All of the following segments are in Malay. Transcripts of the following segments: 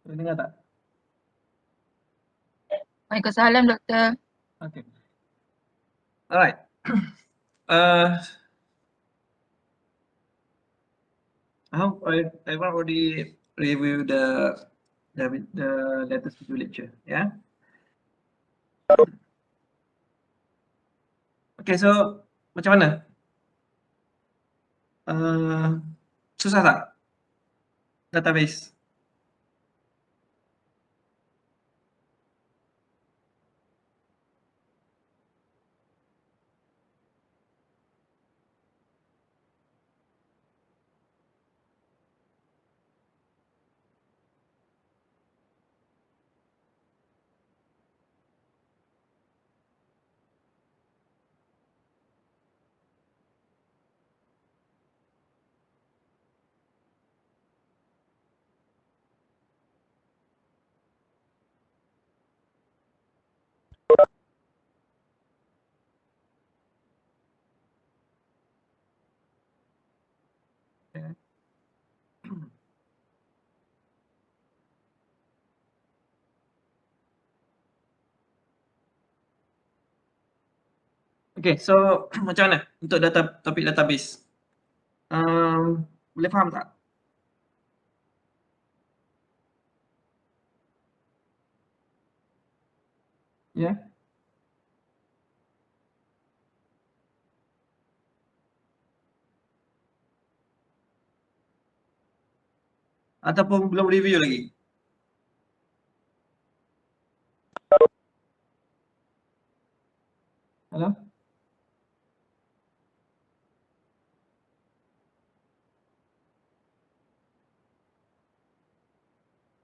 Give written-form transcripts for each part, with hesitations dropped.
Boleh dengar tak? Waalaikumsalam, Doktor. Okay. Alright. I hope everyone already reviewed the latest video lecture, yeah? Okay, so macam mana? Susah tak database? Okay, so macam mana untuk topik database? Boleh faham tak? Ya? Yeah? Ataupun belum review lagi? Hello?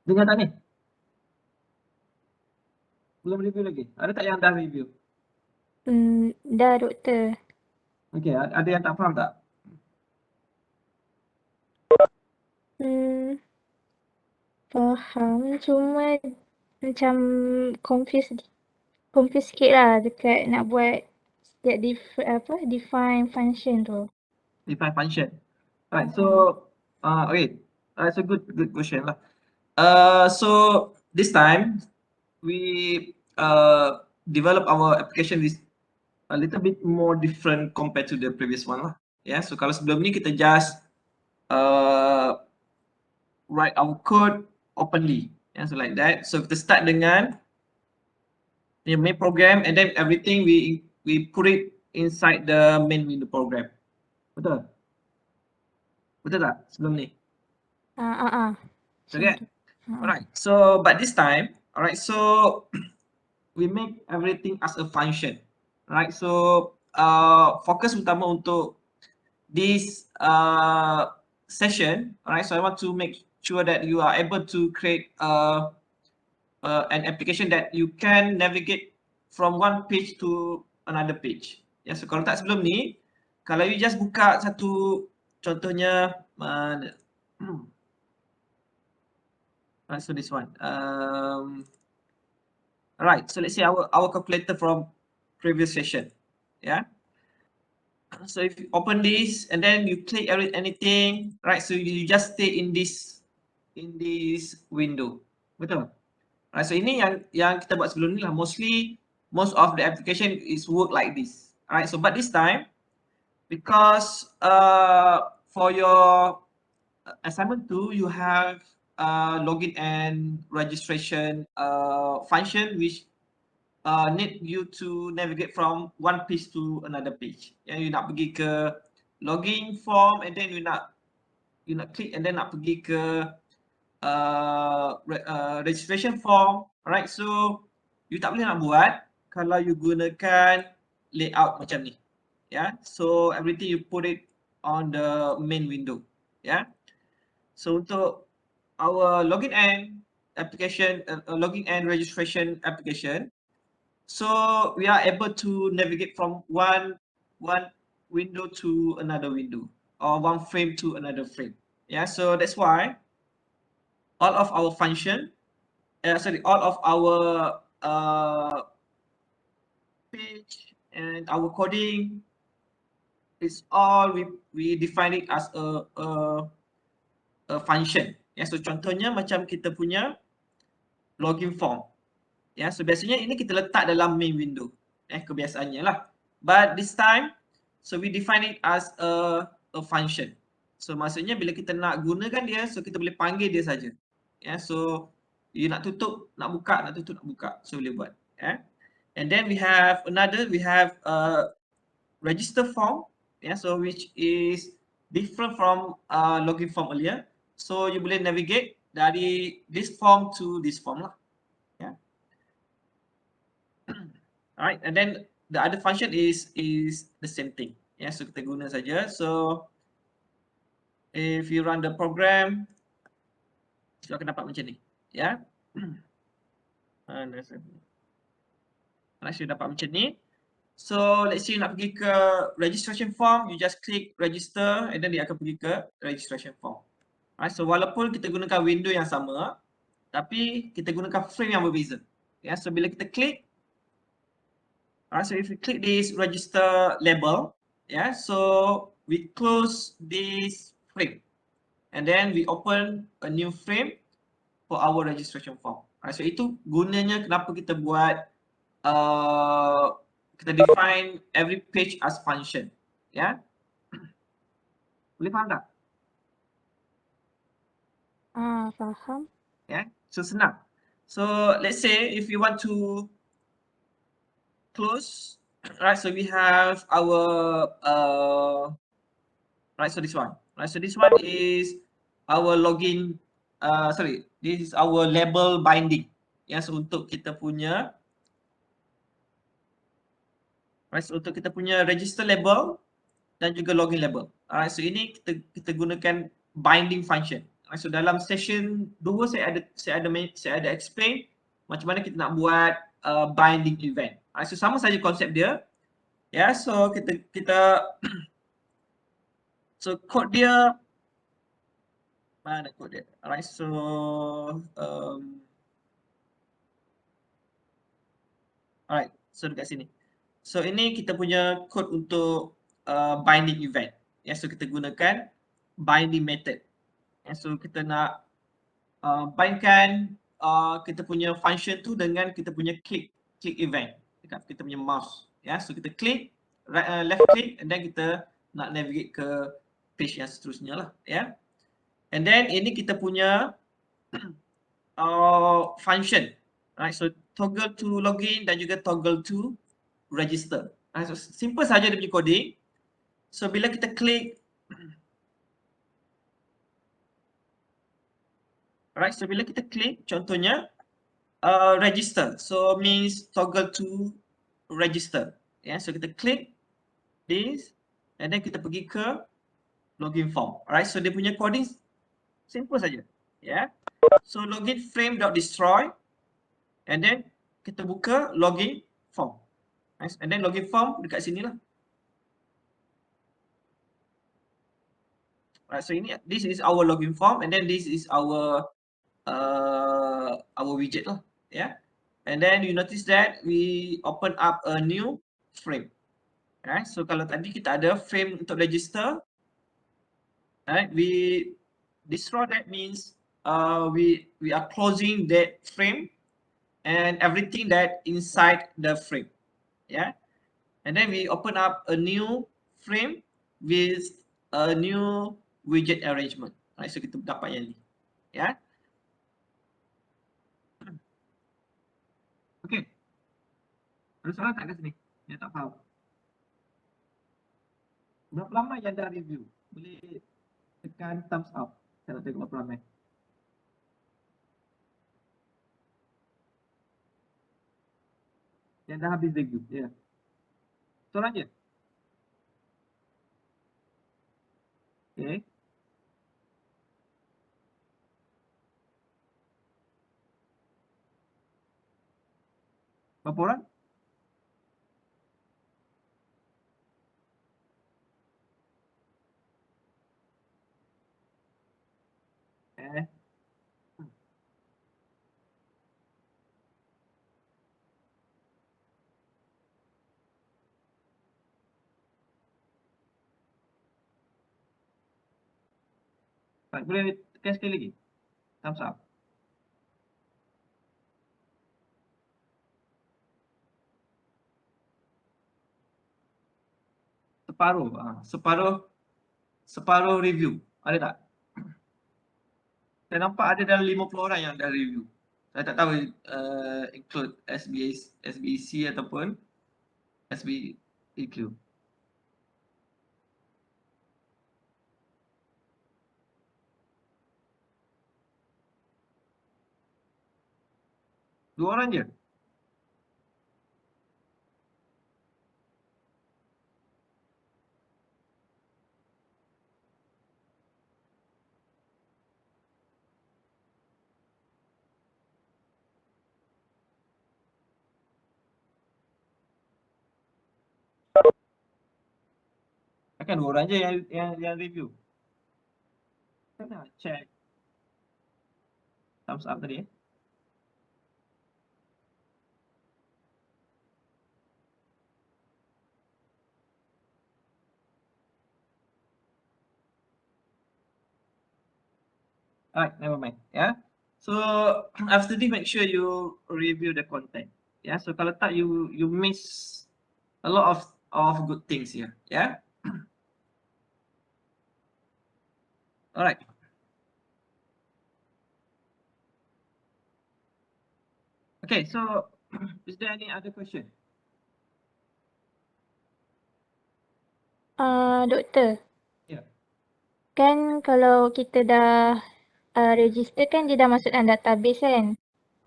Dengar tak ni? Belum review lagi? Ada tak yang dah review? Dah, Doktor. Okay, ada yang tak faham tak? Faham, cuma macam confuse sikit lah dekat nak buat setiap define function tu. Define function. Alright, so okay, that's a good question lah. So this time we develop our application with a little bit more different compared to the previous one lah. Yeah, so kalau sebelum ni kita just write our code openly, yeah, so like that. So kita start dengan the main program and then everything we put it inside the main window program. Betul? Betul tak sebelum ni? Okay. Alright. So but this time, alright. So we make everything as a function. Alright. So fokus utama untuk this session. Alright. So I want to make sure that you are able to create an application that you can navigate from one page to another page. Ya, so kalau tak sebelum ni, kalau you just buka satu, contohnya mana? So this one. Alright, so let's say our calculator from previous session. Yeah. So if you open this and then you click anything, right? So you just stay in this window. Betul? Right, so ini yang kita buat sebelum ni lah. Most of the application is work like this. Alright, so but this time because for your assignment 2 you have login and registration function which need you to navigate from one page to another page. Yang you nak pergi ke login form and then you nak click and then nak pergi ke registration form. Alright, so you tak boleh nak buat kalau you gunakan layout macam ni. Yeah, so everything you put it on the main window. Yeah, so untuk our login and application, login and registration application, so we are able to navigate from one window to another window or one frame to another frame. Yeah, so that's why all of our function, all of our page and our coding is all we define it as a function. Ya, so contohnya macam kita punya login form. Ya, so biasanya ini kita letak dalam main window. Kebiasaannya lah. But this time, so we define it as a function. So maksudnya bila kita nak gunakan dia, so kita boleh panggil dia saja. Ya, so you nak tutup, nak buka, nak tutup, nak buka. So boleh buat. Ya. And then we have register form. Yeah, so which is different from login form earlier. So you boleh navigate dari this form to this form lah. Yeah. Alright, and then the other function is the same thing. Yeah, so kita guna saja. So if you run the program, you akan dapat macam ni. Yeah. Alright, so dapat macam ni. So let's say you nak pergi ke registration form, you just click register and then dia akan pergi ke registration form. Alright, so walaupun kita gunakan window yang sama, tapi kita gunakan frame yang berbeza. Yeah, so bila kita klik, alright, so if you click this register label, yeah, so we close this frame and then we open a new frame for our registration form. Alright, so itu gunanya kenapa kita buat kita define every page as function. Ya. Boleh faham tak? Faham. Ya. So senang. So let's say if you want to close, right? So we have our right. So this one. Right. So this one is our login. Sorry. This is our label binding. Ya. So untuk kita punya right, so untuk kita punya register label dan juga login label. Alright, so ini kita gunakan binding function. Alright, so dalam session 2 saya ada explain macam mana kita nak buat binding event. Alright, so sama saja konsep dia. Ya, so kita so code dia mana code dia? Alright, so alright, so dekat sini. So ini kita punya code untuk binding event. Ya, so kita gunakan binding method. Ya, so kita nak bindkan kita punya function tu dengan kita punya click event dekat kita punya mouse. Ya, so kita klik left click and then kita nak navigate ke page yang seterusnya lah. Ya, and then ini kita punya function. Right, so toggle to login dan juga toggle to register. Right, so simple saja dia punya coding. So bila kita klik, right, so bila kita klik contohnya register, so means toggle to register. Yeah, so kita klik this and then kita pergi ke login form. Alright, so dia punya coding simple saja. Yeah, so login frame dot destroy and then kita buka login form. Right, and then login form dekat sini lah. Right, so this is our login form and then this is our widget lah. Yeah, and then you notice that we open up a new frame. Right, so kalau tadi kita ada frame untuk register, right, we destroy that means we are closing that frame and everything that inside the frame. Yeah, and then we open up a new frame with a new widget arrangement. Right, so kita dapat yang ni. Yeah. Okay. Ada soalan tak kat sini? Yang tak faham. Berapa lama yang dah review? Boleh tekan thumbs up. Saya nak tengok berapa ramai. Yang dah habis review. Ya. Yeah. Soalan je? Okay. Berapa orang? Baik, boleh tekan sekali lagi? Thumbs up. separuh, separuh review. Ada tak? Saya nampak ada dalam 50 orang yang dah review. Saya tak tahu include SBC ataupun SBEQ. Dua orang je. Takkan dua orang je yang review. Saya nak check thumbs up tadi. Alright, never mind. Yeah. So after this, make sure you review the content. Yeah. So kalau tak, you miss a lot of good things here. Yeah. Alright. Okay. So is there any other question? Doktor, Yeah. kan kalau kita dah register kan dia dah masuk dalam database kan?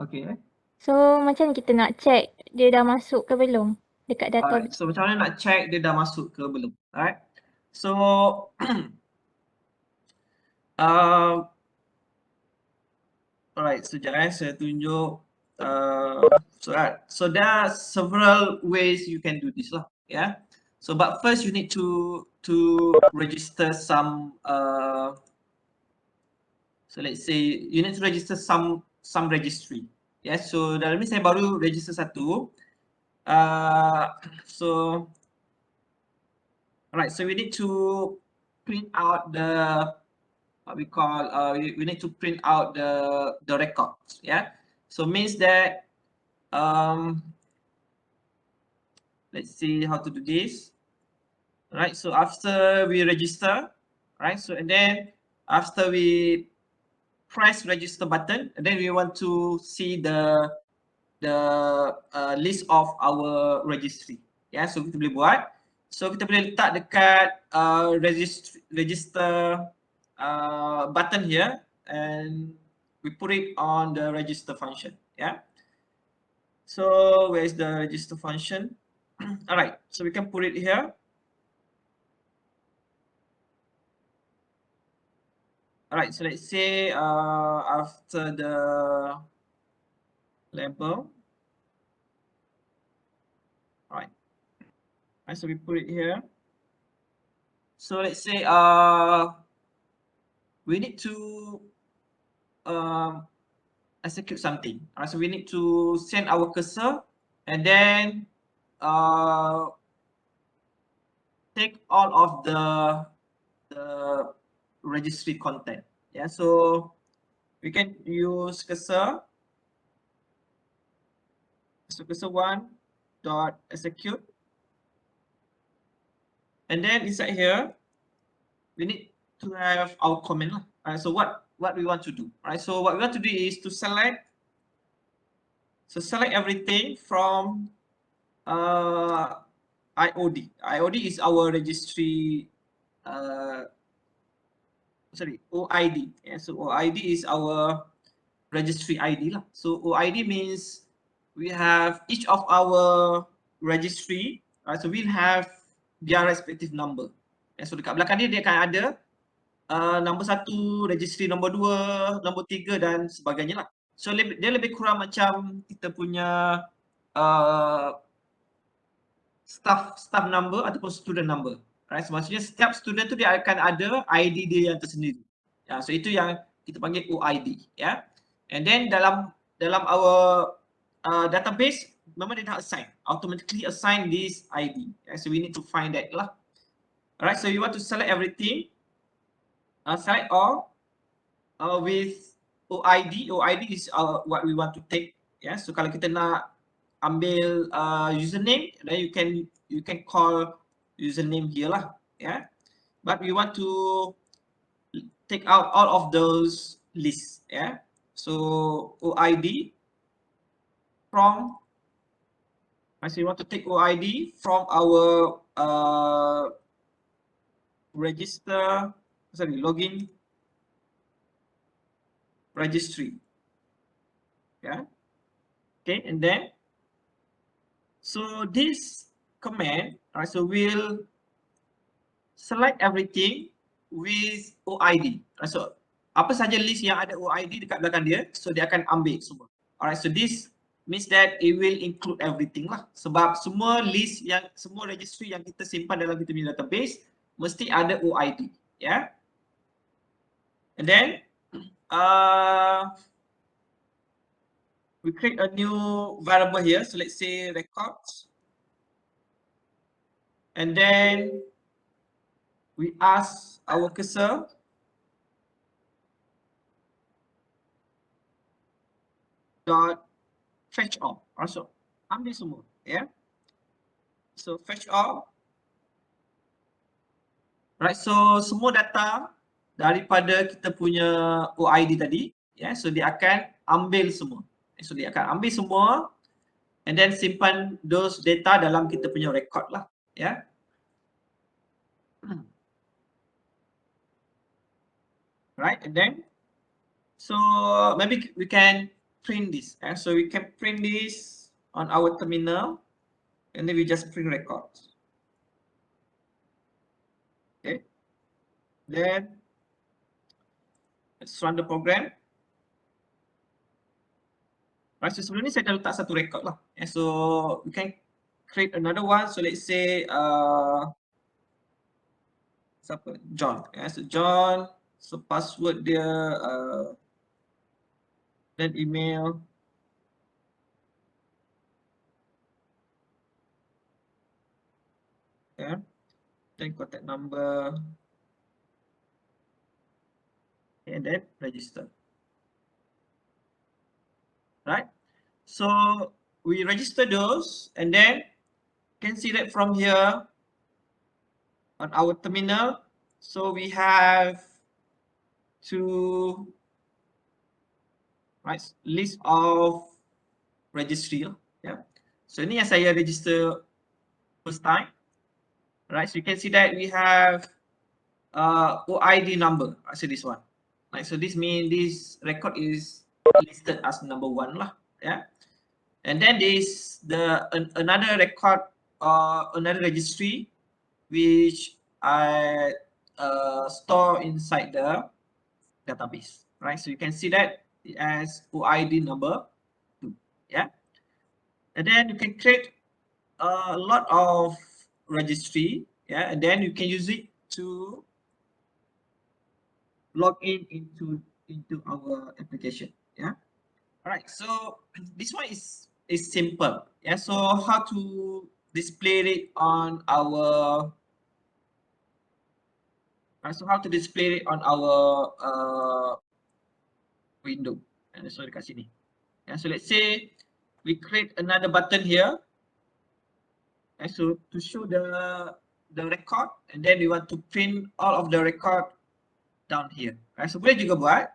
Okay. So macam mana kita nak check dia dah masuk ke belum dekat Alright. database? So macam mana nak check dia dah masuk ke belum? Alright. So alright. Sekejap saya tunjuk. So there are several ways you can do this lah. Yeah. So but first you need to register some so let's say you need to register some registry. Yeah. So dalam ni saya baru register satu. So alright. So we need to print out the what we call we need to print out the records. Yeah. So means that let's see how to do this. Right, so after we register, right, so and then after we press register button, and then we want to see the list of our registry. Yeah, so kita boleh buat. So kita boleh letak dekat register button here, and we put it on the register function. Yeah. So where is the register function? All right, so we can put it here. All right, so let's say after the label, all right, so we put it here. So let's say we need to execute something. All right, so we need to send our cursor and then take all of the registry content. Yeah, so we can use cursor. So cursor one dot execute, and then inside here we need to have our comment. So what we want to do, right? So what we want to do is to select. So select everything from IOD. IOD is our registry. Sorry, OID. Yeah, so OID is our registry ID lah. So OID means we have each of our registry. So we'll have their respective number. So dekat belakang dia akan ada nombor 1, registry nombor 2, nombor 3 dan sebagainya lah. So dia lebih kurang macam kita punya staff number ataupun student number. Right? So maksudnya setiap student tu dia akan ada ID dia yang tersendiri. So itu yang kita panggil OID. Yeah. And then dalam our database memang dia dah automatically assign this ID. So we need to find that lah. Alright, so you want to select everything. Select all with OID. OID is what we want to take. Yeah, so kalau kita nak ambil username, then you can call username here lah, yeah. But we want to take out all of those lists, yeah. So OID from, so we want to take OID from our login registry, yeah. Okay, and then so this command, right, so we'll select everything with OID. So apa saja list yang ada OID dekat belakang dia, so dia akan ambil semua. Alright, so this means that it will include everything lah. Sebab semua list yang, semua registry yang kita simpan dalam kita punya database mesti ada OID, yeah. And then we create a new variable here. So let's say records, and then we ask our cursor dot fetch all. Also ambil semua, yeah. So fetch all, right? So semua data daripada kita punya OID tadi, yeah. So dia akan ambil semua. So dia akan ambil semua, and then simpan those data dalam kita punya record lah, yeah. Right, and then so maybe we can print this, and so we can print this on our terminal, and then we just print records. Okay, then let's run the program. Right, so sebelum ni saya dah letak satu record lah, and so we can create another one. So let's say siapa, John, yeah. So John, so password dia then email, yeah, then contact number, and then register. Right, so we register those, and then you can see that from here on our terminal. So we have two, right, list of registry, yeah. So ini yang saya register first time, right? So you can see that we have OID number. So this one, right? So this means this record is listed as number 1 lah, yeah. And then this another record, another registry which I store inside the database, right? So you can see that as OID number 2, yeah. And then you can create a lot of registry, yeah, and then you can use it to log in into our application, yeah. All right, so this one is simple, yeah. So how to display it on our window, and so dekat sini, yeah. So let's say we create another button here, and so to show the record, and then we want to print all of the record down here, right? So boleh juga buat.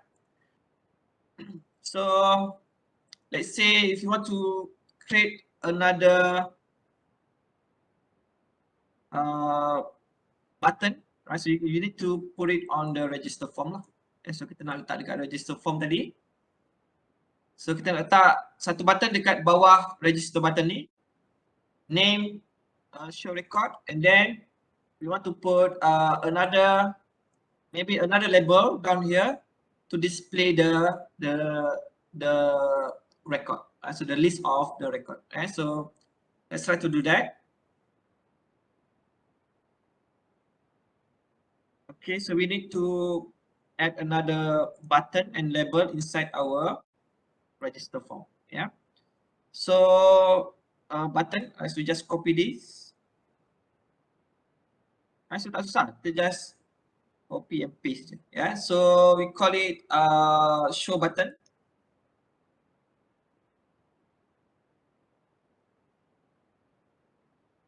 So let's say if you want to create another button, right? So you need to put it on the register form lah. So kita nak letak dekat register form tadi. So kita letak satu button dekat bawah register button ni, name, show record, and then we want to put maybe another label down here to display the record, so the list of the record. So let's try to do that. Okay, so we need to add another button and label inside our register form, yeah. So button, so we just copy this. So tak susah, kita just copy and paste, yeah. So we call it show button.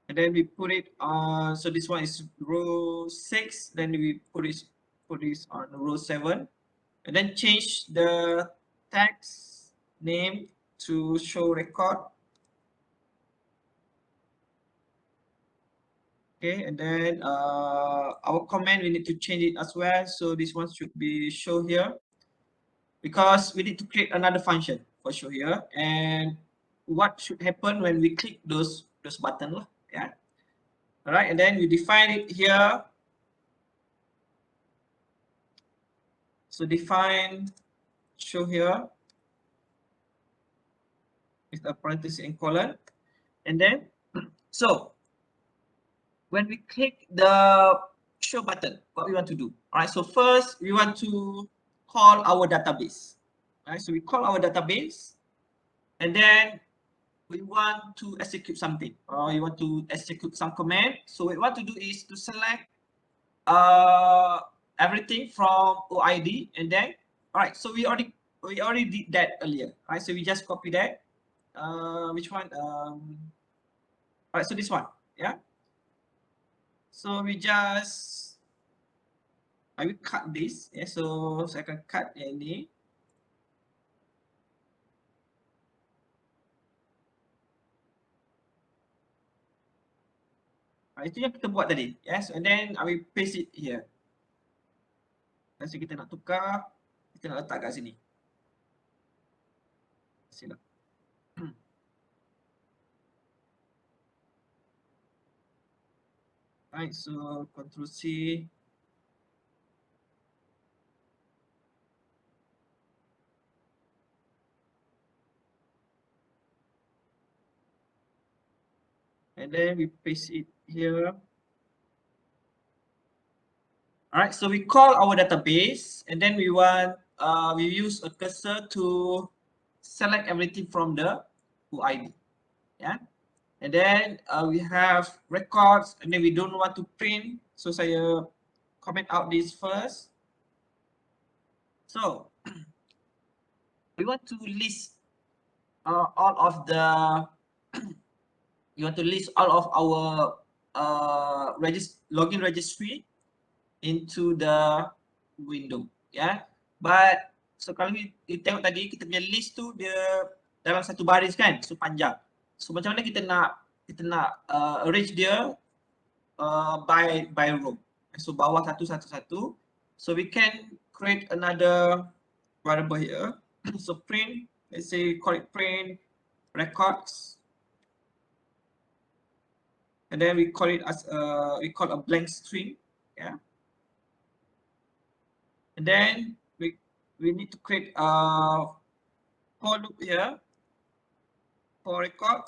And then we put it on, so this one is row 6, then we put this on row 7, and then change the text name to show record. Okay, and then our comment, we need to change it as well. So this one should be show here, because we need to create another function for show here. And what should happen when we click those buttons lah, yeah. All right, and then we define it here. So define show here with a parenthesis and colon, and then so when we click the show button, what we want to do? All right, so first we want to call our database. All right, so we call our database, and then we want to execute something, or you want to execute some command. So what we want to do is to select everything from OID, and then all right, so we already did that earlier. All right, so we just copy that. Which one? All right, so this one, yeah. So we just, I will cut this, yeah. So saya akan cut yang ni. Itu yang kita buat tadi, yes. And then I will paste it here. So kita nak tukar, kita nak letak kat sini. Silap. Right, so Control C. And then we paste it here. All right, so we call our database, and then we want, we use a cursor to select everything from the UID, yeah. And then we have records, and then we don't want to print, so saya comment out this first. So we want to list all of the you want to list all of our login registry into the window, yeah. But so kalau kita tengok tadi, kita punya list tu dia dalam satu baris kan, so panjang. So macam mana kita nak arrange dia by row. So bawah satu. So we can create another variable here. So print, let's say call it print records, and then we call it as we call a blank string, yeah. And then we need to create a for loop here for record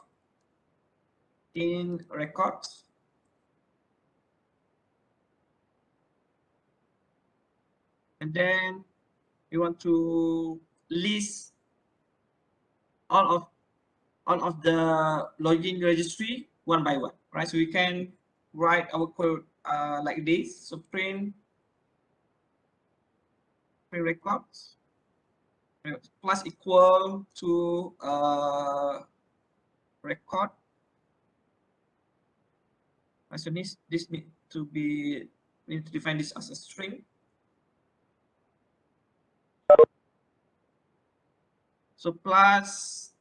in records. And then we want to list all of the login registry one by one, right? So we can write our code like this. So print records plus equal to record. So this need to be, we need to define this as a string. So plus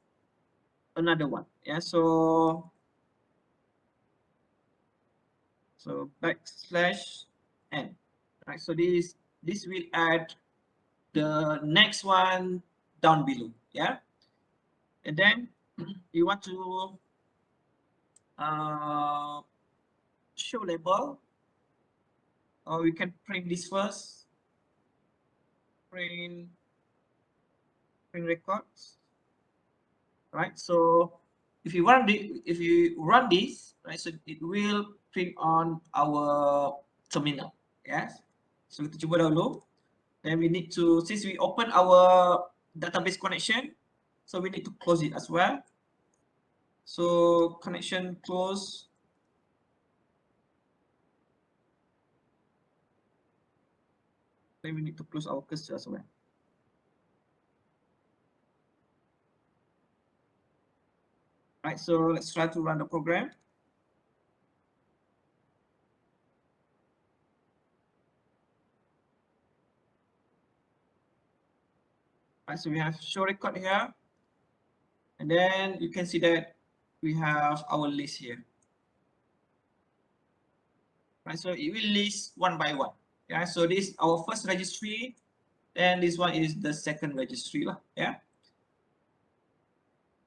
another one, yeah. So backslash n, right? So this will add the next one down below, yeah. And then you want to show label, or we can print this first. Print records, right? So if you run this, right, so it will print on our terminal, yes. So kita cuba dahulu. Then we need to, since we open our database connection, so we need to close it as well. So connection close. Then we need to close our cursor as well. Right, so let's try to run the program. Right, so we have show record here, and then you can see that we have our list here. Right, so it will list one by one. Yeah, so this is our first registry, and this one is the second registry lah. Yeah.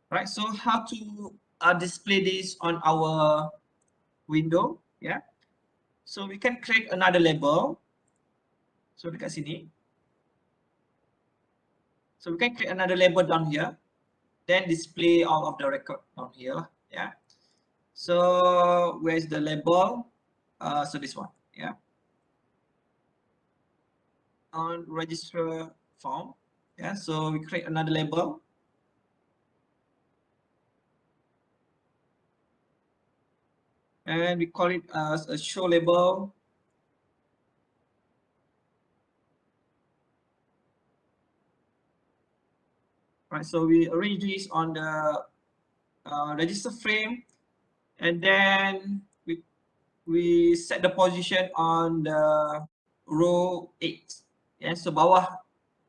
Right, so how to display this on our window? Yeah, so we can create another label. So dekat sini, so we can create another label down here, then display all of the record down here lah. Yeah. So where's the label? So this one. Yeah. On register form. Yeah, so we create another label. And we call it as a show label. Right, so we arrange this on the register frame, and then we set the position on the row 8. Yeah, so bawah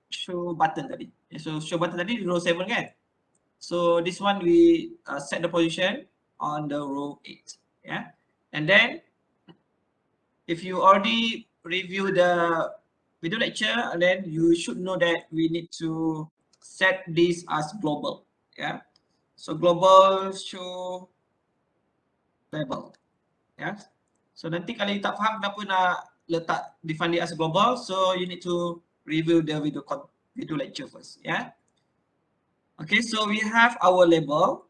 show button tadi. Yeah, so show button tadi row 7 kan? So this one we set the position on the row 8. Yeah, and then if you already review the video lecture, then you should know that we need to set this as global. Yeah, so global show label. Yeah, so nanti kalau you tak faham kenapa nak letak define it as global, so you need to review the video lecture first. Yeah. Okay, so we have our label,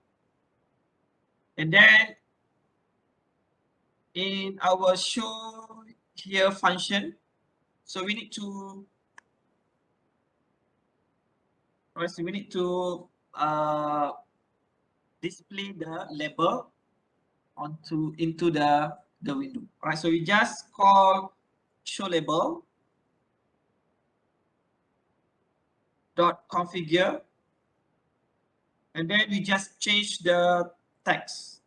and then in our show here function, so we need to display the label into the window. All right, so we just call show label dot configure, and then we just change the text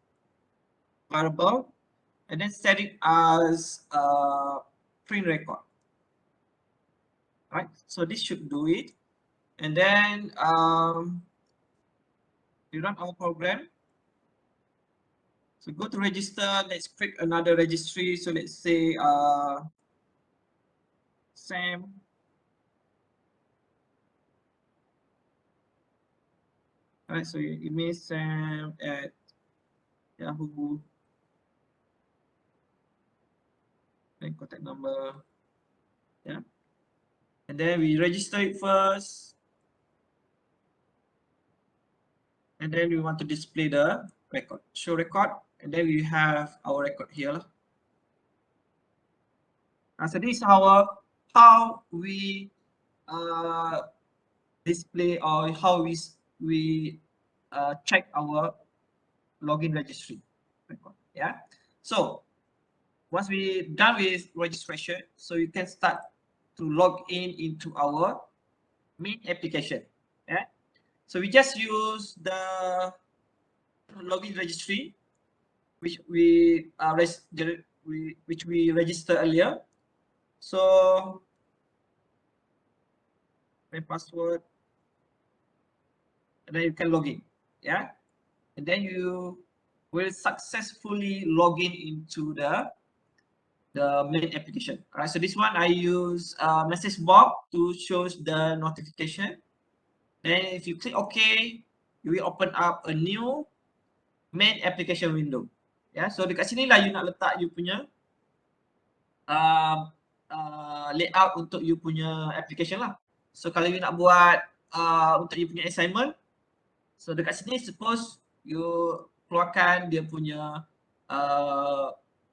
variable and then set it as print record. All right, so this should do it, and then we run our program. So go to register, let's create another registry. So let's say Sam. All right, so you email Sam at Yahoo, and contact number. Yeah, and then we register it first, and then we want to display the record, show record, and then we have our record here. So this is how we display or how we check our login registry record. Yeah, so once we done with registration, so you can start to log in into our main application. Yeah, so we just use the login registry which we registered earlier. So my password, and then you can log in. Yeah, and then you will successfully log in into the main application. All right, so this one I use message box to show the notification. Then if you click OK, you will open up a new main application window. Yeah, so dekat sini lah you nak letak you punya layout untuk you punya application lah. So kalau you nak buat untuk you punya assignment, so dekat sini suppose you keluarkan dia punya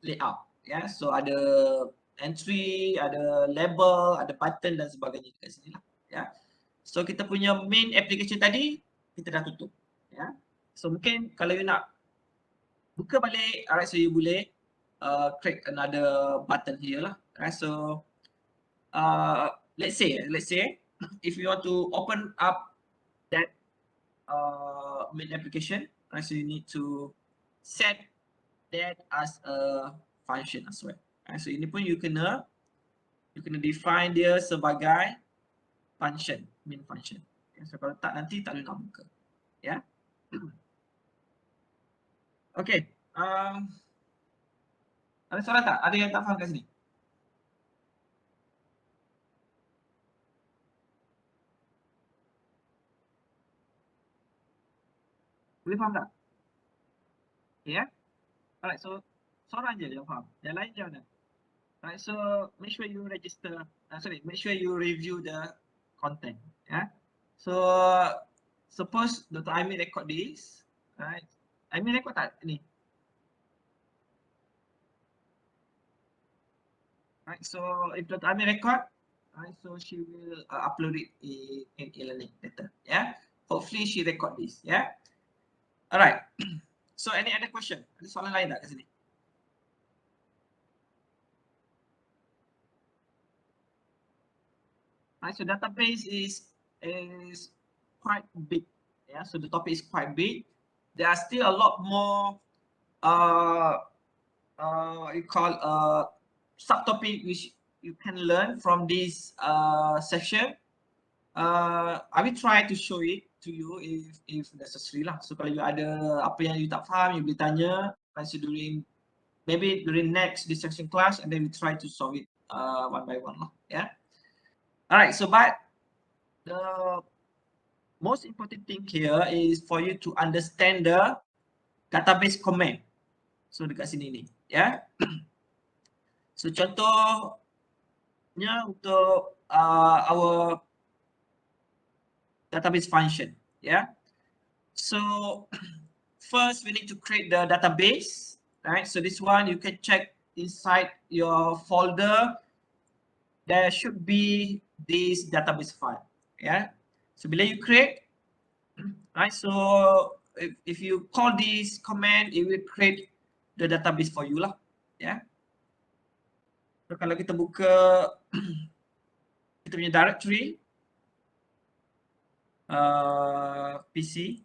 layout. Yeah, so ada entry, ada label, ada button dan sebagainya dekat sini lah. Yeah, so kita punya main application tadi kita dah tutup. Yeah, so mungkin kalau you nak buka balik, alright, so you boleh create another button here lah. Right, so let's say if you want to open up that main application, right, so you need to set that as a function as well. Right, so ini pun you kena define dia sebagai function, main function. So kalau tak nanti tak boleh nak buka. Ya. Okey. Ada soalan tak? Ada yang tak faham kat sini? Boleh faham tak? Ya. Alright, so seorang je yang faham. Yang lain jangan. Alright, so make sure you register. Make sure you review the content. Yeah. So suppose Dr. Aimee record this. Right. Aimee record tak ni? Right. So if Dr. Aimee record, right, so she will upload it in e-learning later. Yeah. Hopefully she record this. Yeah. Alright. So any other question? Ada soalan lain tak kat sini? Right, so database is quite big. Yeah, so the topic is quite big. There are still a lot more you call subtopic which you can learn from this session. I will try to show it to you if necessary lah. So kalau you ada apa yang you tak faham, you boleh tanya. So maybe during next discussion class, and then we try to solve it one by one lah. Yeah. Alright, so but the most important thing here is for you to understand the database command. So dekat sini ni, ya. So contohnya untuk our database function, ya. So first we need to create the database, right? So this one you can check inside your folder. There should be this database file, yeah. So bila you create, right? So if you call this command, it will create the database for you lah, yeah. So kalau kita buka kita punya directory PC,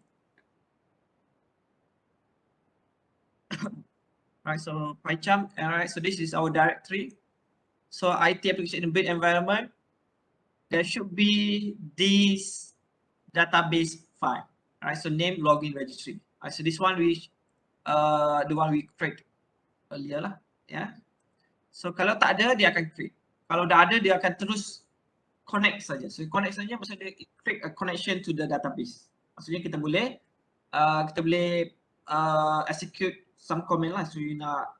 right? So PyCharm, alright. So this is our directory. So IT application in build environment, there should be this database file, right? So name login registry. Right, so this one the one we create earlier lah, yeah. So kalau tak ada dia akan create. Kalau dah ada dia akan terus connect saja. So connect saja maksudnya dia create a connection to the database. Maksudnya kita boleh execute some command lah. So you nak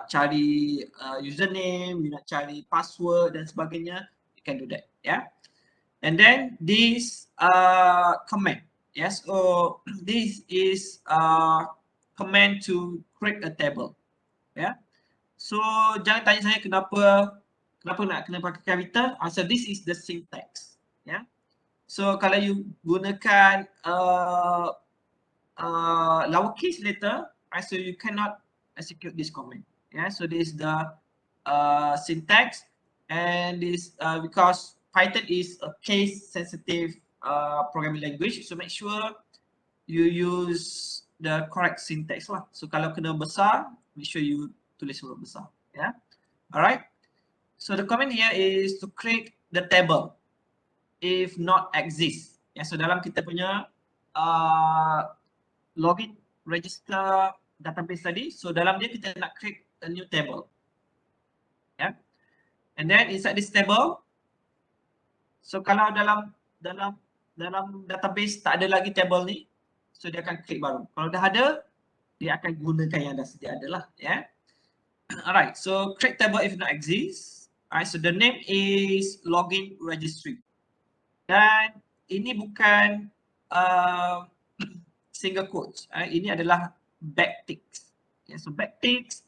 cari username, you nak cari password dan sebagainya, you can do that, yeah. And then this command, yes. So this is command to create a table, yeah. So jangan tanya saya kenapa nak kena pakai capital. So this is the syntax, yeah. So kalau you gunakan lowercase letter, right, so you cannot execute this command, yeah. So this is the syntax, and this because Python is a case sensitive programming language, so make sure you use the correct syntax lah. So kalau kena besar, make sure you tulis huruf besar, yeah. Alright. So the command here is to create the table if not exist. Ya, so dalam kita punya login register database tadi, so dalam dia kita nak create a new table. Ya. And then inside this table, so kalau dalam database tak ada lagi table ni, so dia akan create baru. Kalau dah ada, dia akan gunakan yang dah sedia ada lah, ya. Alright, so create table if not exist. Alright, so the name is login registry. Dan ini bukan single quotes. Ini adalah backticks. Ya, so backticks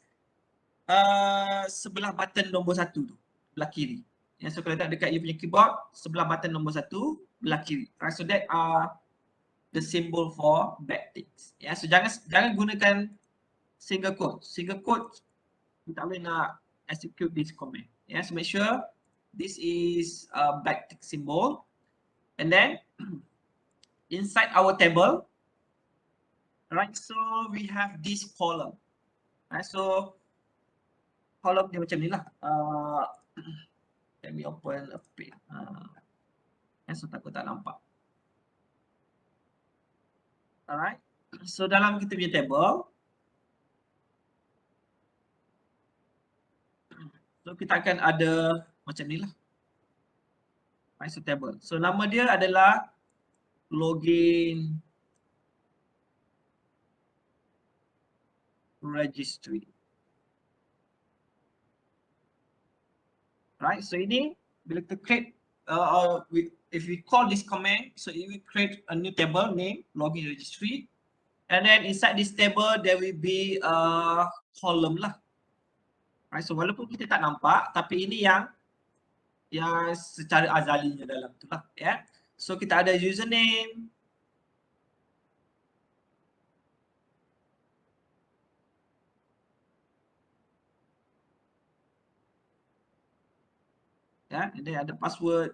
sebelah button nombor 1 tu, belah kiri. Ya, so kalau tak dekat you punya keyboard, sebelah button nombor 1 belah kiri. Right, so that are the symbol for backticks. Ya, so jangan gunakan single quotes. Single quotes you tak boleh nak execute this command. Yeah, so make sure this is a backtick symbol, and then inside our table, right? So we have this column. Right, so column dia macam ni lah. Let me open a page. So takut tak nampak. Alright. So dalam kita punya table, so kita akan ada macam ni lah. Right, so table. So nama dia adalah login registry. Right, so ini bila kita create if we call this command, so it will create a new table name login registry, and then inside this table there will be a column lah. Right, so walaupun kita tak nampak, tapi ini yang secara azalinya dalam tu lah, ya. So kita ada username, ya, and then ada password.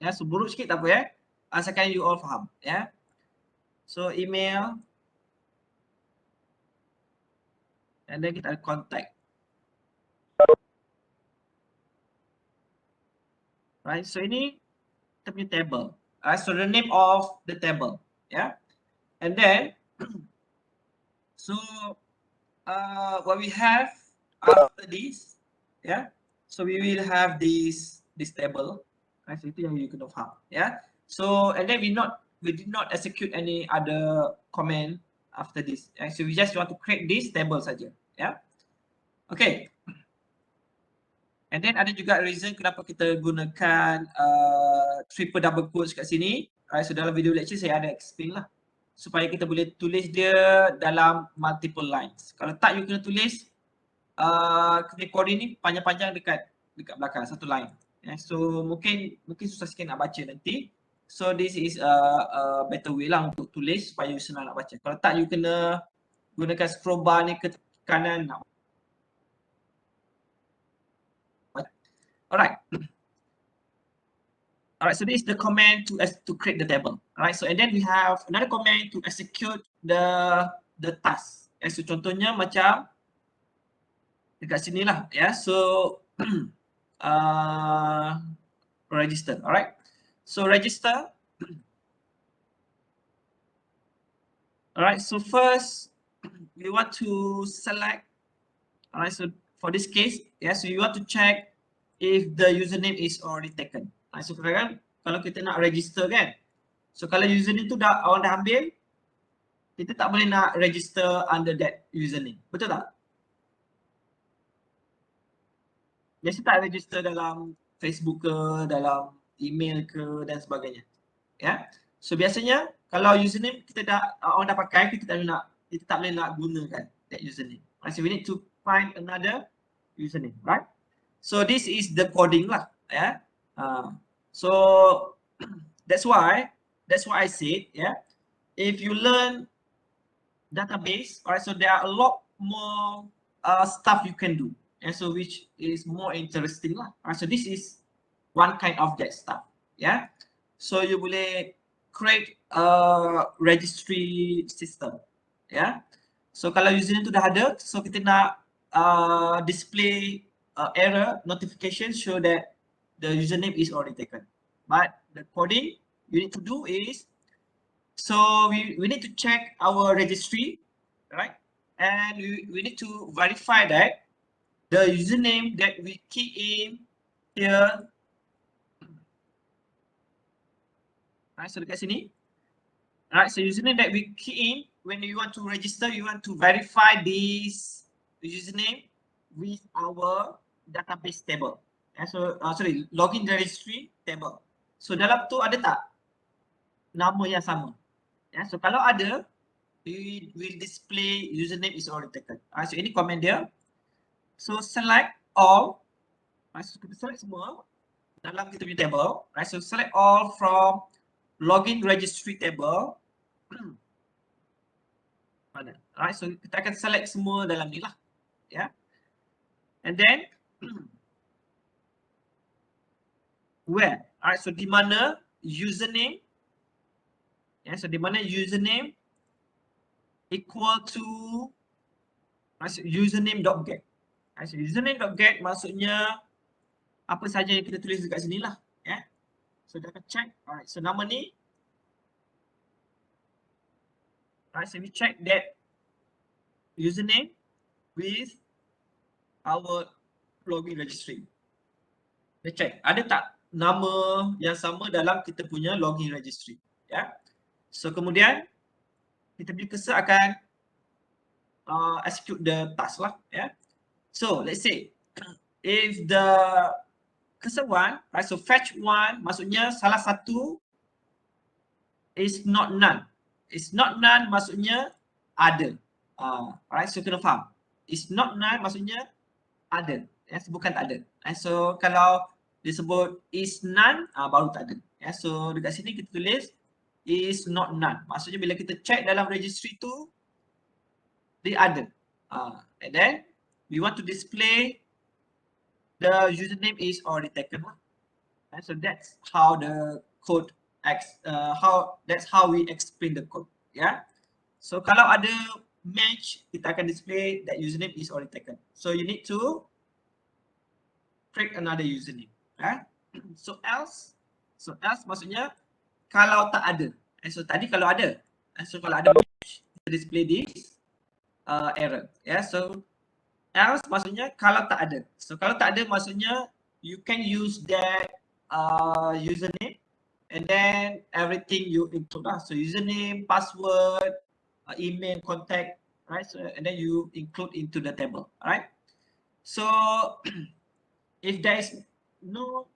Ya, so buruk sikit tak apa ya. Asalkan you all faham, ya. So email, and then kita ada contact. Right, so ini kita punya table. So the name of the table, yeah. And then so what we have after this, yeah. So we will have this table. Right, so itu yang you kena faham, yeah. So and then we did not execute any other command after this. Yeah? So we just want to create this table saja, yeah. Okay. And then ada juga reason kenapa kita gunakan triple double quotes kat sini. Right, so dalam video lecture saya ada explain lah. Supaya kita boleh tulis dia dalam multiple lines. Kalau tak you kena tulis coding ni panjang-panjang dekat belakang satu line. Yeah, so mungkin susah sikit nak baca nanti. So this is a better way lah untuk tulis supaya you senang nak baca. Kalau tak you kena gunakan scroll bar ni ke kanan nak. Alright. Alright, so this is the command to create the table. Alright, so and then we have another command to execute the task. So contohnya macam dekat sini lah, ya. So register. Alright. So register. Alright, so first we want to select. Alright, so for this case, yeah, so you want to check if the username is already taken. So kadang-kadang kalau kita nak register kan, so kalau username tu orang dah ambil, kita tak boleh nak register under that username. Betul tak? Biasa tak register dalam Facebook ke, dalam email ke dan sebagainya. Ya. So biasanya kalau username orang dah pakai, kita tak boleh nak gunakan that username. So we need to find another username, right? So this is the coding lah, ya. So that's why I said, yeah, if you learn database, alright, so there are a lot more stuff you can do, and so which is more interesting lah. So this is one kind of that stuff, yeah. So you boleh create a registry system, yeah. So kalau username tu dah ada, so kita nak display error notification show that the username is already taken. But the coding you need to do is, so we need to check our registry, right? And we need to verify that the username that we key in here, right? So dekat sini, right? So username that we key in when you want to register, you want to verify this username with our database table. So sorry, login registry table. So dalam tu ada tak nama yang sama? So kalau ada, we will display username is already taken. So ini command dia. So select all. So kita select semua dalam kita punya table. So select all from login registry table. Mana? So kita akan select semua dalam ni lah. Yeah. And then where? So di mana username? So di mana username equal to username.get. So username.get maksudnya apa saja yang kita tulis dekat sini lah. Yeah. So kita akan check. Alright, so nama ni. Alright, so we check that username with our login registry. Kita check ada tak nama yang sama dalam kita punya login registry. Yeah. So kemudian kita punya cursor akan execute the task lah. Yeah. So let's say if the cursor one, right, so fetch one maksudnya salah satu is not none. Is not none maksudnya ada. Alright, so kena faham. Is not none maksudnya ada. Bukan tak ada. So kalau disebut is none, baru tak ada. So dekat sini kita tulis is not none. Maksudnya bila kita check dalam registry tu, dia ada. And then we want to display the username is already taken. So that's how the code that's how we explain the code. Yeah. So kalau ada match, kita akan display that username is already taken. So you need to create another username. So else maksudnya kalau tak ada. So tadi kalau ada. So kalau ada match, kita display this error. Yeah. So else maksudnya kalau tak ada. So kalau tak ada maksudnya you can use that username and then everything you include lah. So username, password, email, contact, right? So and then you include into the table, right? So if there is no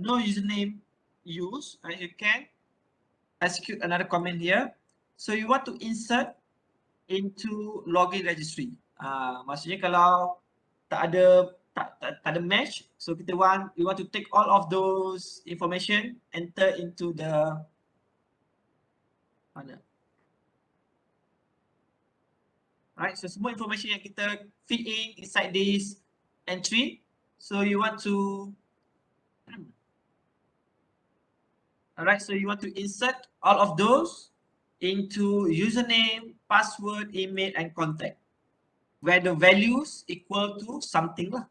no username used, right, you can execute another command here. So you want to insert into login registry. Maksudnya kalau tak ada match, so we want to take all of those information, enter into the mana? Right, so semua information yang kita feed in inside this entry, so you want to alright, so you want to insert all of those into username, password, email and contact, where the values equal to something lah.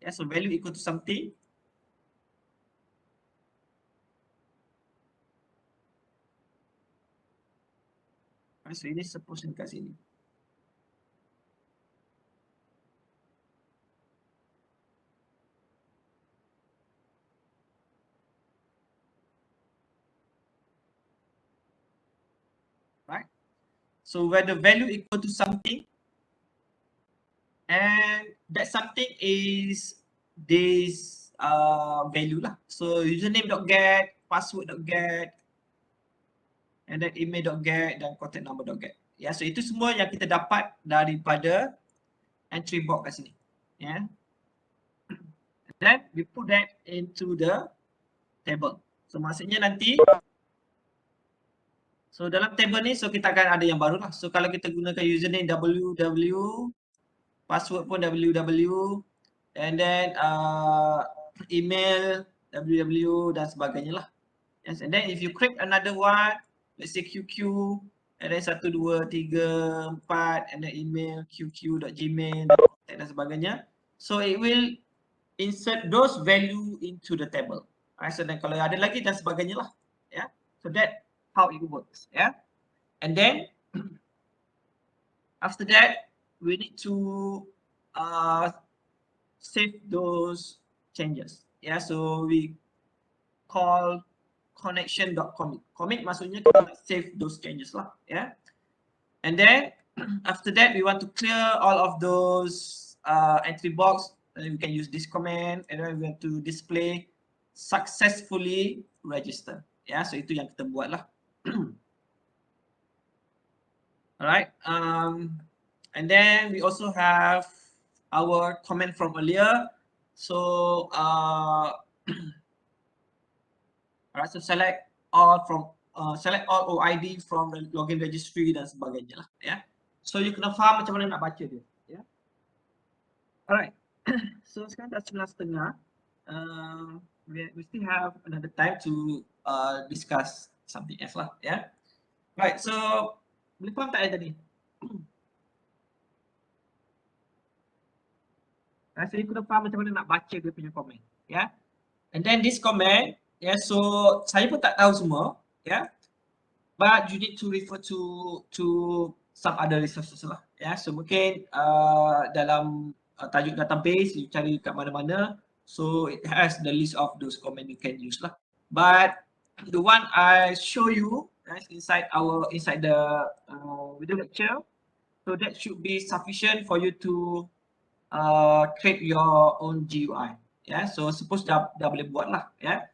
Yeah, so value equal to something. So ini suppose dekat sini. Right? So where the value equal to something, and that something is this value lah. So username.get, password.get, and then email.get dan contact number.get. Ya, so itu semua yang kita dapat daripada entry box kat sini. Ya. And then we put that into the table. So maksudnya nanti, so dalam table ni, so kita akan ada yang baru lah. So kalau kita gunakan username www, password pun www, and then email www dan sebagainya lah. Yes, and then if you create another one, let's say QQ, and then 1, 2, 3, 4, and then email qq.gmail dan sebagainya. So it will insert those value into the table. Alright, so then kalau ada lagi dan sebagainya lah. Yeah. So that how it works. Yeah. And then after that, we need to save those changes. Yeah. So we call connection.commit. Commit maksudnya kita nak save those changes lah. Yeah. And then after that, we want to clear all of those entry box. And then we can use this command, and then we want to display successfully register. Yeah, so itu yang kita buat lah. Alright. And then we also have our comment from earlier. So alright, so select all OID from the login registry dan sebagainya lah. Yeah. So you kena faham macam mana nak baca dia. Yeah. Alright. So sekarang dah 9:30. We still have another time to discuss something else lah. Yeah. Right. So boleh faham tak tadi? So you kena faham macam mana nak baca dia punya komen. Yeah. And then this comment, yeah, so saya pun tak tahu semua, yeah. But you need to refer to some other resources lah. Yeah. So mungkin dalam tajuk database you cari kat mana-mana, so it has the list of those comment you can use lah. But the one I show you guys inside the video lecture, so that should be sufficient for you to create your own GUI. Yeah, so suppose dah boleh buat lah. Yeah,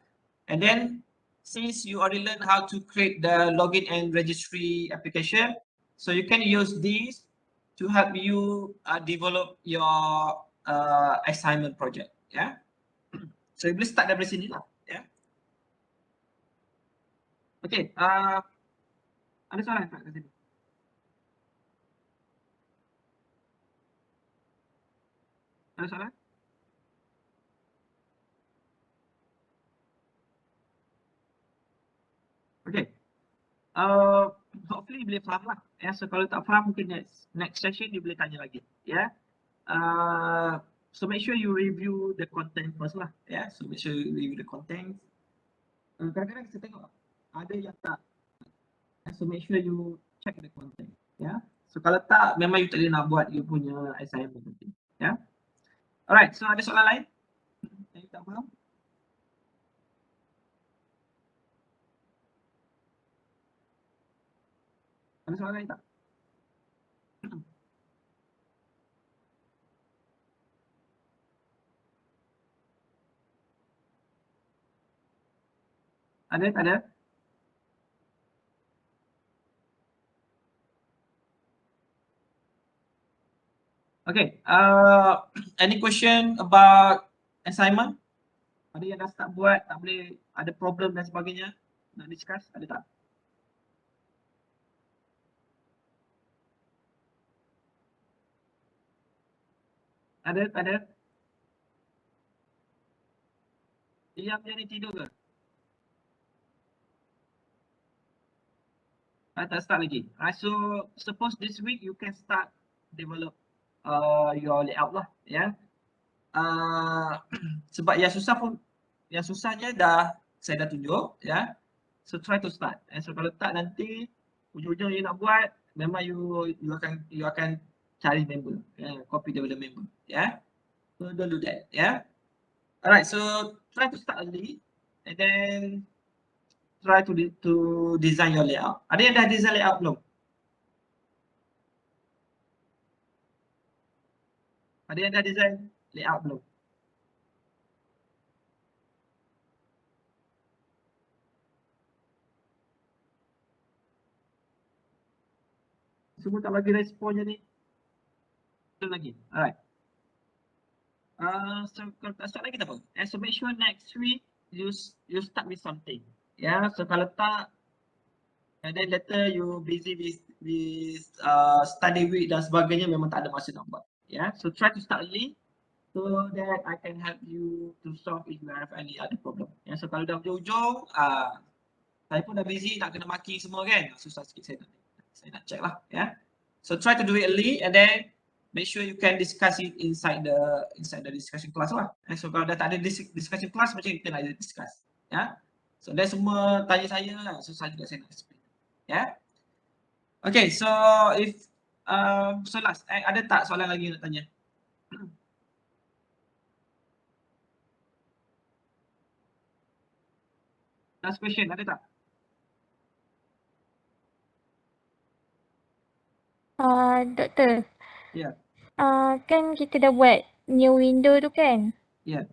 and then since you already learned how to create the login and registry application, so you can use this to help you develop your assignment project. Yeah, so you boleh start dari sini lah. Yeah. Okay. Ada soalan tak kat sini? Ada soalan? Okay. Hopefully boleh faham lah. Ya, so kalau tak faham mungkin next session you boleh tanya lagi. Ya. So make sure you review the content first lah. Ya, so make sure you review the content. Kadang-kadang kita tengok ada yang tak. So make sure you check the content. Ya. So kalau tak, memang you tak boleh nak buat you punya assignment nanti. Ya. Alright, so ada soalan lain? Yang tak faham? Ada soalan lain tak? Ada, tak ada? Okay, any question about assignment? Ada yang dah start buat, tak boleh, ada problem dan sebagainya? Nak discuss, ada tak? Ada, tak ada? Diam je ni, tidur ke? Tak start lagi. So suppose this week you can start develop your layout lah, ya. Sebab yang susahnya saya dah tunjuk, ya. So try to start. So kalau tak nanti ujung-ujung you nak buat, memang you akan cari member, copy daripada member, ya. So don't do that, ya. Alright, so try to start early and then try to design your layout. Ada yang dah design layout belum? Ada yang dah design layout belum? Semua tak bagi responnya ni. Belum lagi. Alright. So kalau tak start lagi tak apa. So make sure next week you start with something. Yeah. So kalau tak, and then later you busy with study week dan sebagainya, memang tak ada masa nak buat. Yeah. So try to start early so that I can help you to solve if you have any other problem. Yeah. So kalau dah hujung-hujung, saya pun dah busy nak kena maki semua kan. Susah sikit saya nak check lah. Yeah. So try to do it early and then make sure you can discuss it inside the discussion class lah. So kalau dah tak ada discussion class, macam kita nak discuss. Yeah. So dah semua tanya saya lah, susah juga saya nak explain. Yeah. Okay, so if so last, ada tak soalan lagi nak tanya? Last question, ada tak? Doktor. Ya. Kan kita dah buat new window tu kan? Ya.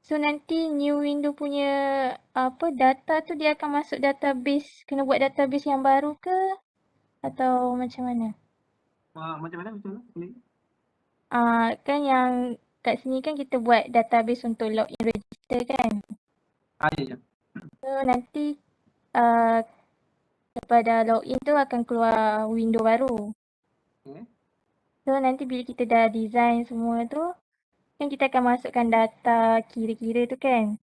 So nanti new window punya data tu dia akan masuk database, kena buat database yang baru ke? Atau macam mana? Macam mana? Boleh? Kan yang kat sini kan kita buat database untuk login register kan? Ya. So nanti lepas dah login tu akan keluar window baru. Okay. So nanti bila kita dah design semua tu, kan kita akan masukkan data kira-kira tu kan?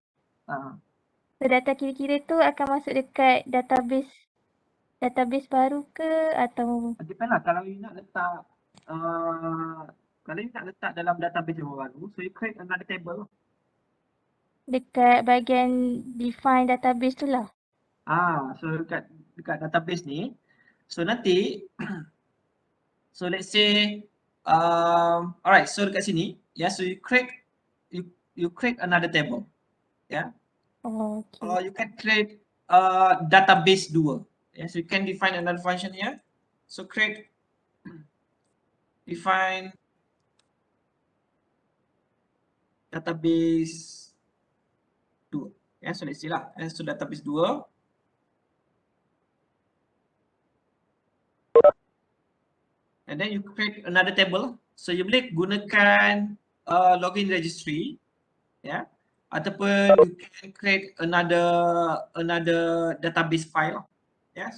So data kira-kira tu akan masuk dekat database baru ke atau? Depend lah, kalau you nak letak kalau you nak letak dalam database yang baru, so you create another table. Dekat bahagian define database tu lah. So dekat database ni, so nanti so let's say alright, so dekat sini, so you create another table, Oh, okay. or you can create database 2. So you can define another function here. So define database 2. So let's see lah. So database 2. And then you create another table. So you boleh gunakan login registry, ataupun you can create another database file.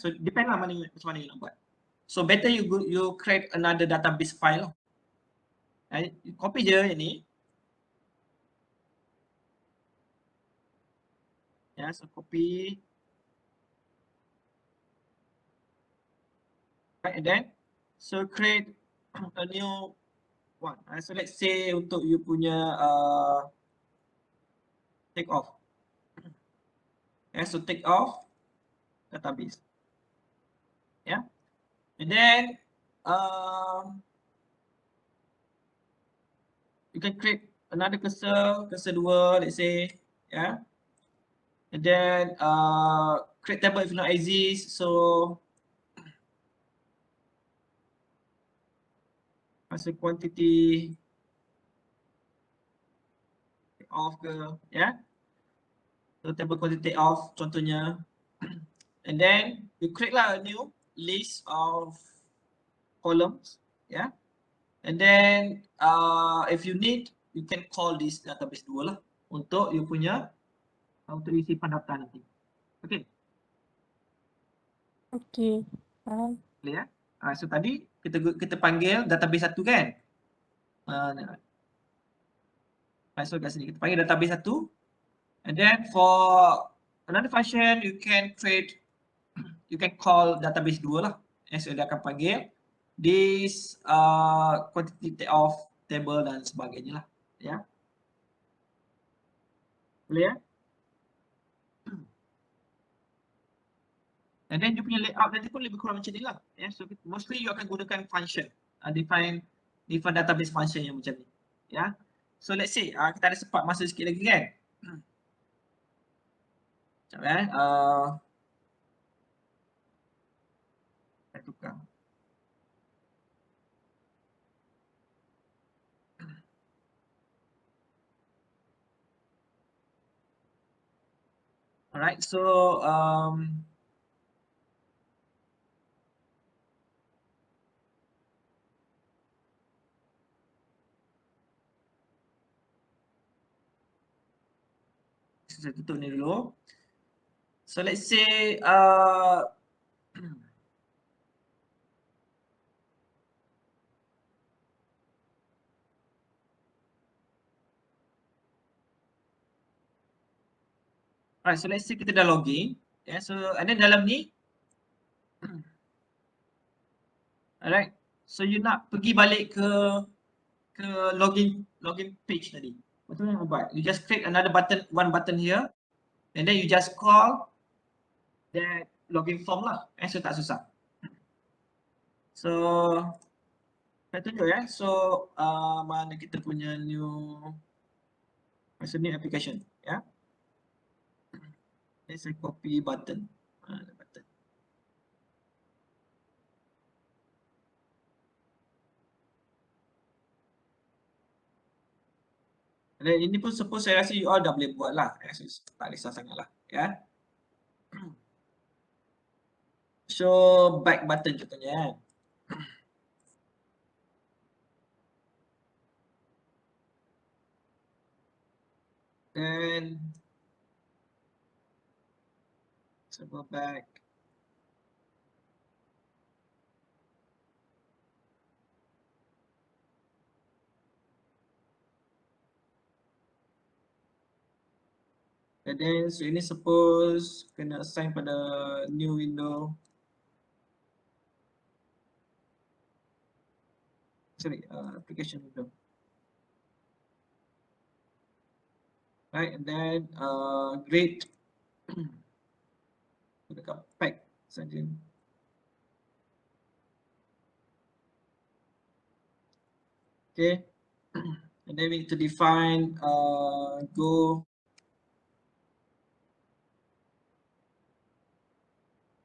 So depend lah macam mana you nak buat. So better you create another database file. You copy je yang ni. So copy. And then so create a new one. So let's say untuk you punya take off. So take off database. And then you can create another cursor 2, let's say, and then create table if not exist. So masa quantity take off ke, so table quantity take off contohnya. And then you create lah a new list of columns, and then if you need, you can call this database 2 lah untuk you punya untuk isi pendaftaran nanti. Okay. Okay. Boleh so tadi kita panggil database 1 kan. So kat sini kita panggil database 1, and then for another function you can call database 2 lah. So dia akan panggil this quantity of table dan sebagainya lah. Boleh And then you punya layout nanti pun lebih kurang macam ni lah. So mostly you akan gunakan function, define database function yang macam ni. So let's say kita ada sempat masa sikit lagi kan. Sekejap saya tukar. Alright, so saya tutup ni dulu. So let's say alright, so let's say kita dah login. So and then dalam ni alright, so you nak pergi balik ke login page tadi. Macam mana nak buat? You just create another one button here, and then you just call that login form lah. So tak susah. So saya tunjuk so mana kita punya new application, Let's say copy button. Button. Dan ini pun suppose saya rasa you all dah boleh buat lah. So, tak risau sangat lah. Show back button contohnya. Then so go back. And then so ini suppose kena assign pada new window. sorry, application window. Right, and then grade dekat pack saja. Okay, and then we need to define go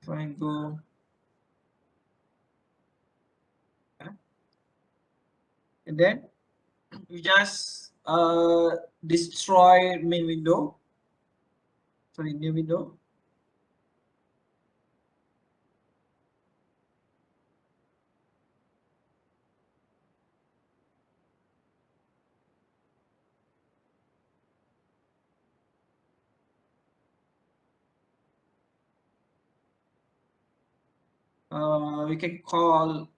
and then you just destroy main window, sorry, new window. We can call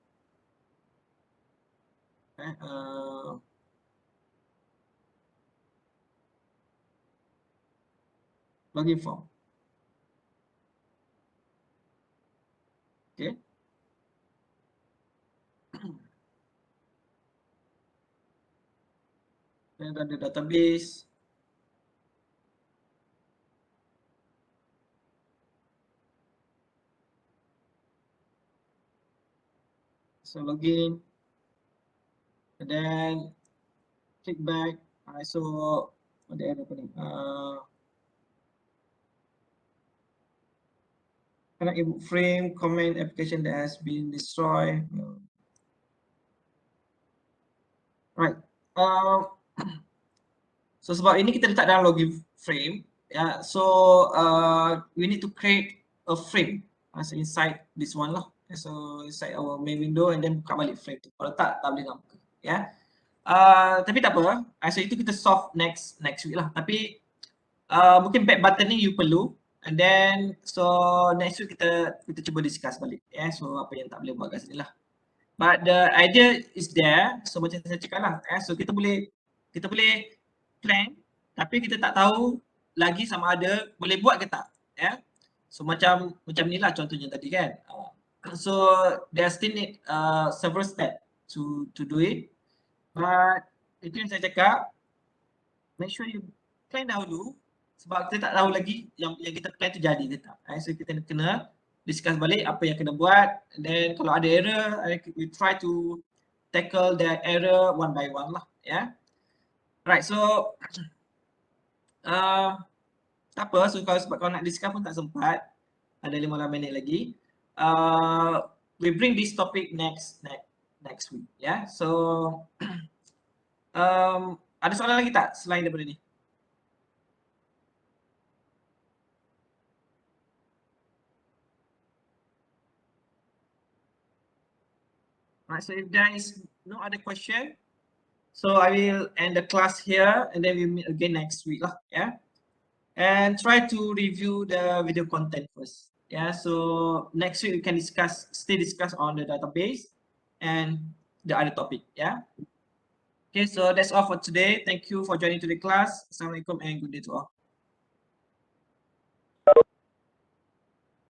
login form. Okay. Then ada database. So login, and then click back. So ada apa ni? Cannot input frame, comment application that has been destroyed. Right. So sebab ini kita letak dalam login frame, ya. So we need to create a frame as inside this one lah. So inside our main window, and then buka balik frame tu. Kalau tak boleh nak buka, ya. Tapi tak apa. So itu kita solve next week lah. Tapi mungkin back button ni you perlu, and then so next week kita cuba discuss balik, ya. So apa yang tak boleh buat kat sini lah. But the idea is there. So macam saya cakap lah, so kita boleh plan, tapi kita tak tahu lagi sama ada boleh buat ke tak, ya. So macam ni lah contohnya tadi kan. So there still need several steps to do it. But itu yang saya cakap, make sure you plan dahulu, sebab kita tak tahu lagi yang kita plan tu jadi ke tak. So kita kena discuss balik apa yang kena buat, and then kalau ada error, we try to tackle the error one by one lah, ya. Right, so tak apa, so kalau nak discuss pun tak sempat, ada 15 minit lagi. We bring this topic next week, ya. So ada soalan lagi tak selain daripada ni? Right, so if there is no other question, so I will end the class here, and then we meet again next week lah, yeah. And try to review the video content first, yeah. So next week we can still discuss on the database and the other topic, yeah. Okay, so that's all for today. Thank you for joining to the class. Assalamualaikum and good day to all.